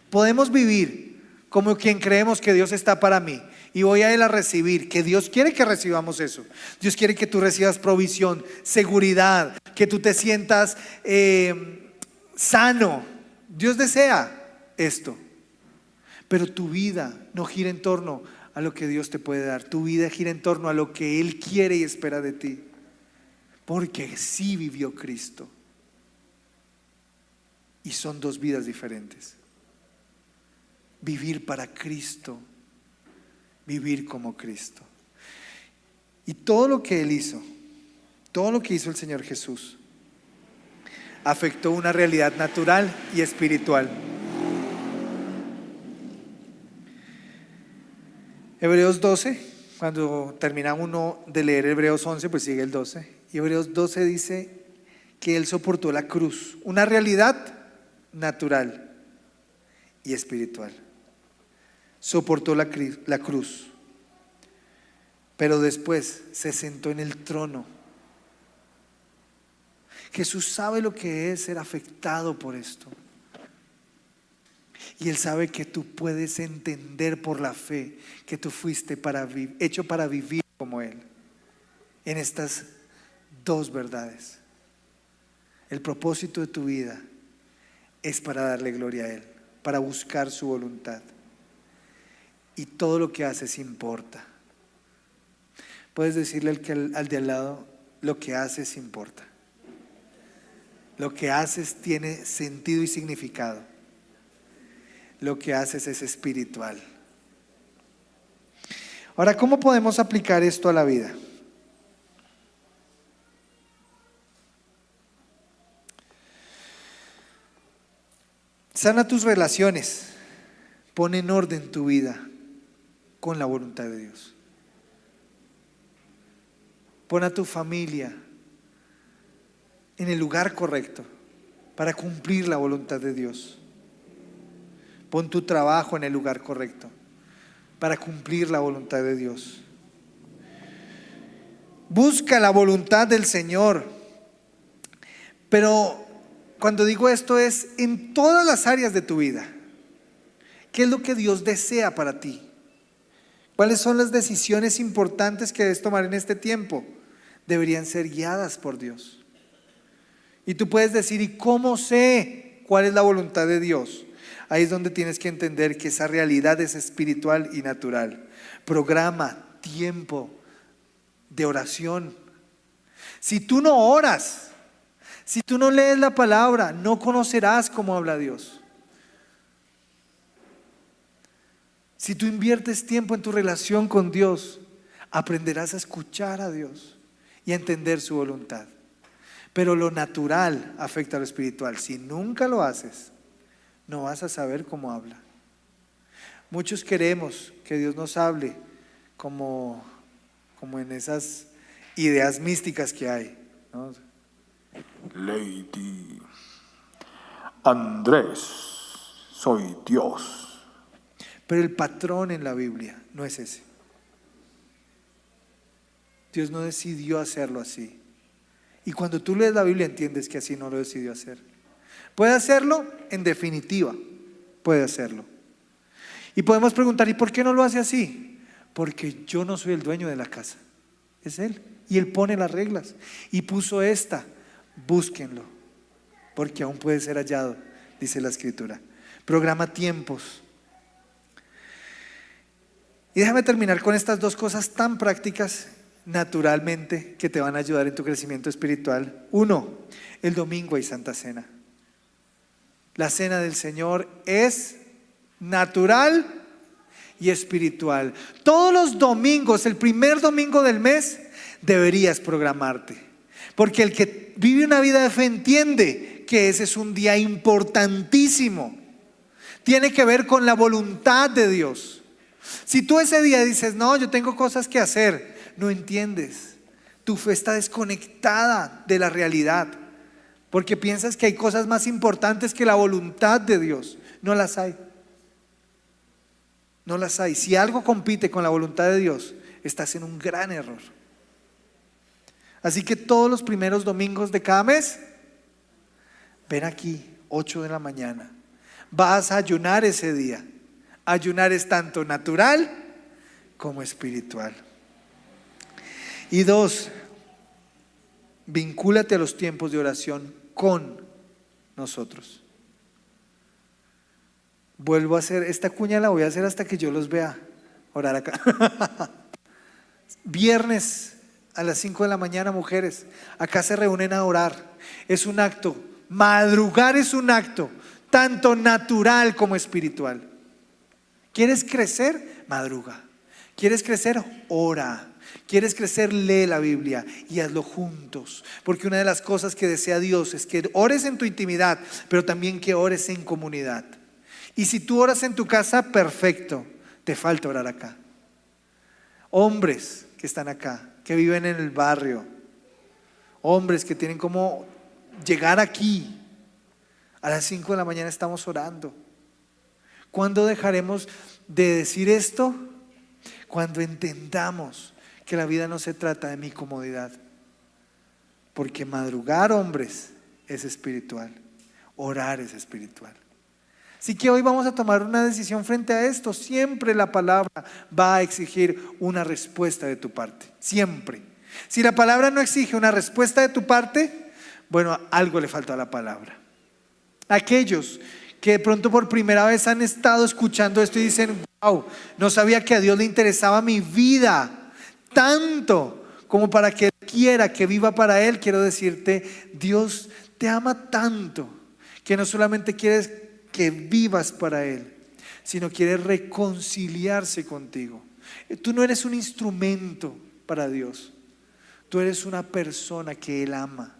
Podemos vivir como quien creemos que Dios está para mí y voy a Él a recibir, que Dios quiere que recibamos eso. Dios quiere que tú recibas provisión, seguridad, que tú te sientas sano. Dios desea esto, pero tu vida no gira en torno a lo que Dios te puede dar. Tu vida gira en torno a lo que Él quiere y espera de ti, porque sí vivió Cristo. Y son dos vidas diferentes. Vivir para Cristo, vivir como Cristo. Y todo lo que Él hizo, todo lo que hizo el Señor Jesús, afectó una realidad natural y espiritual. Hebreos 12, cuando termina uno de leer Hebreos 11, pues sigue el 12. Y Hebreos 12 dice que Él soportó la cruz, una realidad natural y espiritual. Soportó la cruz, pero después se sentó en el trono. Jesús sabe lo que es ser afectado por esto. Y Él sabe que tú puedes entender por la fe que tú fuiste hecho para vivir como Él. En estas dos verdades. El propósito de tu vida es para darle gloria a Él, para buscar su voluntad. Y todo lo que haces importa. Puedes decirle al de al lado, lo que haces importa. Lo que haces tiene sentido y significado. Lo que haces es espiritual. Ahora, ¿cómo podemos aplicar esto a la vida? Sana tus relaciones. Pon en orden tu vida con la voluntad de Dios. Pon a tu familia en el lugar correcto para cumplir la voluntad de Dios. Pon tu trabajo en el lugar correcto para cumplir la voluntad de Dios. Busca la voluntad del Señor. Pero cuando digo esto es en todas las áreas de tu vida. ¿Qué es lo que Dios desea para ti? ¿Cuáles son las decisiones importantes que debes tomar en este tiempo? Deberían ser guiadas por Dios. Y tú puedes decir, ¿y cómo sé cuál es la voluntad de Dios? Ahí es donde tienes que entender que esa realidad es espiritual y natural. Programa tiempo de oración. Si tú no oras, si tú no lees la palabra, no conocerás cómo habla Dios. Si tú inviertes tiempo en tu relación con Dios, aprenderás a escuchar a Dios y a entender su voluntad. Pero lo natural afecta a lo espiritual. Si nunca lo haces, no vas a saber cómo habla. Muchos queremos que Dios nos hable como en esas ideas místicas que hay, ¿no? Lady Andrés, soy Dios. Pero el patrón en la Biblia no es ese. Dios no decidió hacerlo así. Y cuando tú lees la Biblia entiendes que así no lo decidió hacer. ¿Puede hacerlo? En definitiva, puede hacerlo. Y podemos preguntar, ¿y por qué no lo hace así? Porque yo no soy el dueño de la casa, es Él. Y Él pone las reglas. Y puso esta, búsquenlo, porque aún puede ser hallado, dice la Escritura. Programa tiempos. Y déjame terminar con estas dos cosas tan prácticas, naturalmente, que te van a ayudar en tu crecimiento espiritual. Uno, el domingo hay Santa Cena. La cena del Señor es natural y espiritual. Todos los domingos, el primer domingo del mes, deberías programarte. Porque el que vive una vida de fe entiende que ese es un día importantísimo. Tiene que ver con la voluntad de Dios. Si tú ese día dices, no, yo tengo cosas que hacer, no entiendes. Tu fe está desconectada de la realidad. Porque piensas que hay cosas más importantes que la voluntad de Dios. No las hay. No las hay. Si algo compite con la voluntad de Dios, estás en un gran error. Así que todos los primeros domingos de cada mes, ven aquí, 8 de la mañana. Vas a ayunar ese día. Ayunar es tanto natural como espiritual. Y 2, vincúlate a los tiempos de oración con nosotros. Vuelvo a hacer esta cuña, la voy a hacer hasta que yo los vea orar acá. Viernes a las 5 de la mañana, mujeres, acá se reúnen a orar. Es un acto, madrugar es un acto tanto natural como espiritual. ¿Quieres crecer? Madruga. ¿Quieres crecer? Ora. ¿Quieres crecer? Lee la Biblia y hazlo juntos. Porque una de las cosas que desea Dios es que ores en tu intimidad, pero también que ores en comunidad. Y si tú oras en tu casa, perfecto. Te falta orar acá. Hombres que están acá, que viven en el barrio, hombres que tienen como llegar aquí. A las 5 de la mañana estamos orando. ¿Cuándo dejaremos de decir esto? Cuando entendamos que la vida no se trata de mi comodidad. Porque madrugar, hombres, es espiritual. Orar es espiritual. Así que hoy vamos a tomar una decisión frente a esto. Siempre la palabra va a exigir una respuesta de tu parte. Siempre. Si la palabra no exige una respuesta de tu parte, bueno, algo le falta a la palabra. Aquellos que de pronto por primera vez han estado escuchando esto y dicen: wow, no sabía que a Dios le interesaba mi vida tanto como para que Él quiera que viva para Él. Quiero decirte, Dios te ama tanto que no solamente quieres que vivas para Él, sino quiere reconciliarse contigo. Tú no eres un instrumento para Dios, tú eres una persona que Él ama.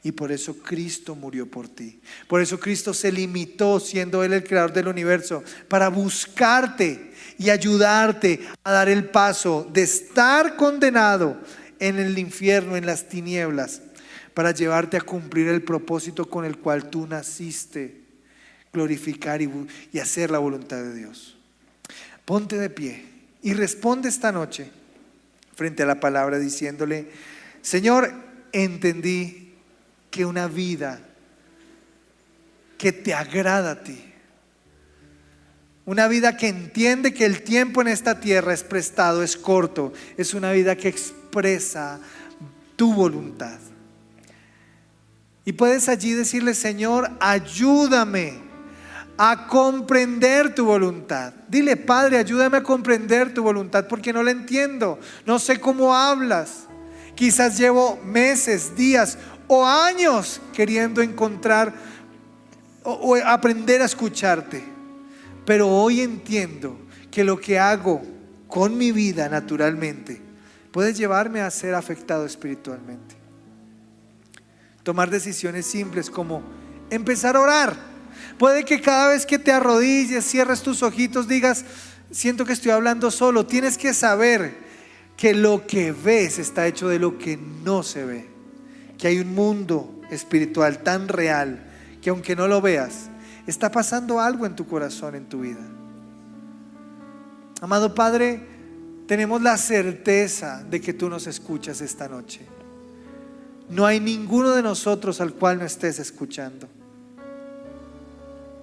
Y por eso Cristo murió por ti. Por eso Cristo se limitó, siendo Él el creador del universo, para buscarte y ayudarte a dar el paso de estar condenado en el infierno, en las tinieblas, para llevarte a cumplir el propósito con el cual tú naciste: glorificar y hacer la voluntad de Dios. Ponte de pie y responde esta noche frente a la palabra diciéndole: Señor, entendí que una vida que te agrada a ti, una vida que entiende que el tiempo en esta tierra es prestado, es corto, es una vida que expresa tu voluntad. Y puedes allí decirle: Señor, ayúdame a comprender tu voluntad. Dile: Padre, ayúdame a comprender tu voluntad, porque no la entiendo, no sé cómo hablas. Quizás llevo meses, días o años queriendo encontrar o aprender a escucharte, pero hoy entiendo que lo que hago con mi vida naturalmente puede llevarme a ser afectado espiritualmente. Tomar decisiones simples como empezar a orar. Puede que cada vez que te arrodilles, cierres tus ojitos, digas: siento que estoy hablando solo. Tienes que saber que lo que ves está hecho de lo que no se ve. Que hay un mundo espiritual tan real que aunque no lo veas, está pasando algo en tu corazón, en tu vida. Amado Padre, tenemos la certeza de que tú nos escuchas esta noche. No hay ninguno de nosotros al cual no estés escuchando.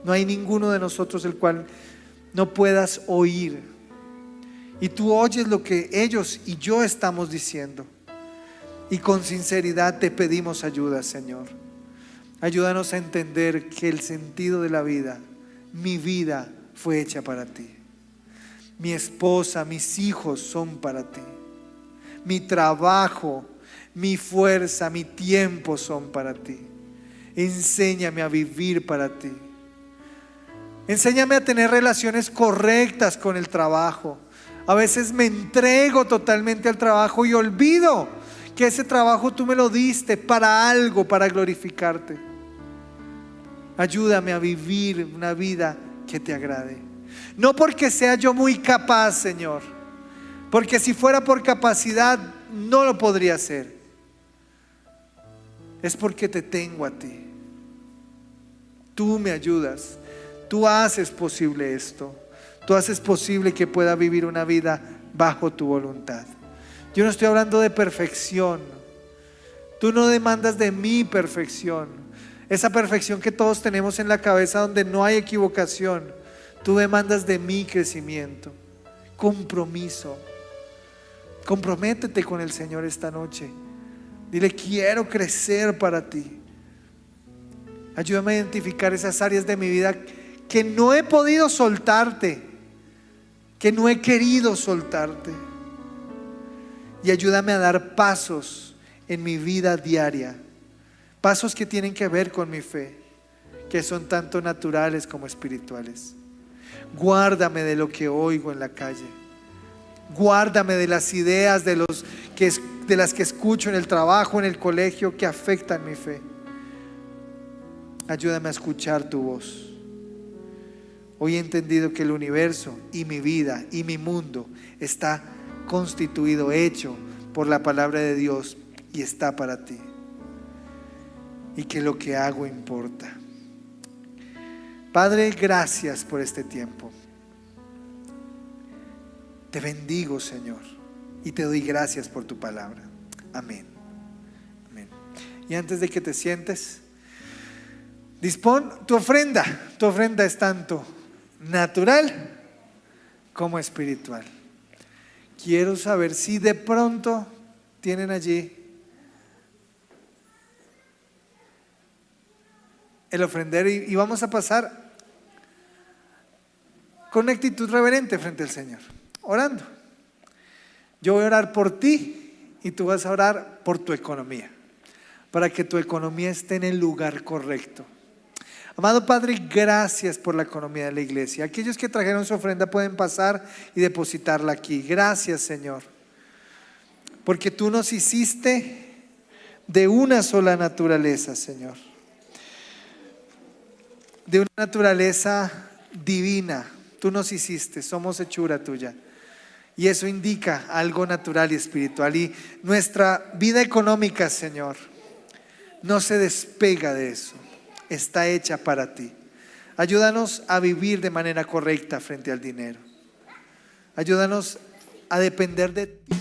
No hay ninguno de nosotros el cual no puedas oír. Y tú oyes lo que ellos y yo estamos diciendo. Y con sinceridad te pedimos ayuda, Señor. Ayúdanos a entender que el sentido de la vida, mi vida fue hecha para ti. Mi esposa, mis hijos son para ti. Mi trabajo, mi fuerza, mi tiempo son para ti. Enséñame a vivir para ti. Enséñame a tener relaciones correctas con el trabajo. A veces me entrego totalmente al trabajo y olvido que ese trabajo tú me lo diste para algo, para glorificarte. Ayúdame a vivir una vida que te agrade. No porque sea yo muy capaz, Señor, porque si fuera por capacidad no lo podría hacer. Es porque te tengo a ti. Tú me ayudas. Tú haces posible esto. Tú haces posible que pueda vivir una vida bajo tu voluntad. Yo no estoy hablando de perfección. Tú no demandas de mí perfección. Esa perfección que todos tenemos en la cabeza donde no hay equivocación. Tú demandas de mí crecimiento, compromiso. Comprométete con el Señor esta noche. Dile: quiero crecer para ti. Ayúdame a identificar esas áreas de mi vida que no he podido soltarte, que no he querido soltarte. Y ayúdame a dar pasos en mi vida diaria, pasos que tienen que ver con mi fe, que son tanto naturales como espirituales. Guárdame de lo que oigo en la calle. Guárdame de las ideas de las que escucho en el trabajo, en el colegio, que afectan mi fe. Ayúdame a escuchar tu voz. Hoy he entendido que el universo y mi vida y mi mundo está constituido, hecho por la palabra de Dios y está para ti. Y que lo que hago importa. Padre, gracias por este tiempo. Te bendigo, Señor, y te doy gracias por tu palabra. Amén. Amén. Y antes de que te sientes, dispón tu ofrenda. Tu ofrenda es tanto natural como espiritual. Quiero saber si de pronto tienen allí el ofrendero y vamos a pasar con una actitud reverente frente al Señor, orando. Yo voy a orar por ti y tú vas a orar por tu economía, para que tu economía esté en el lugar correcto. Amado Padre, gracias por la economía de la iglesia. Aquellos que trajeron su ofrenda pueden pasar y depositarla aquí. Gracias, Señor, porque tú nos hiciste de una sola naturaleza, Señor, de una naturaleza divina. Tú nos hiciste, somos hechura tuya. Y eso indica algo natural y espiritual. Y nuestra vida económica, Señor, no se despega de eso. Está hecha para ti. Ayúdanos a vivir de manera correcta frente al dinero. Ayúdanos a depender de ti.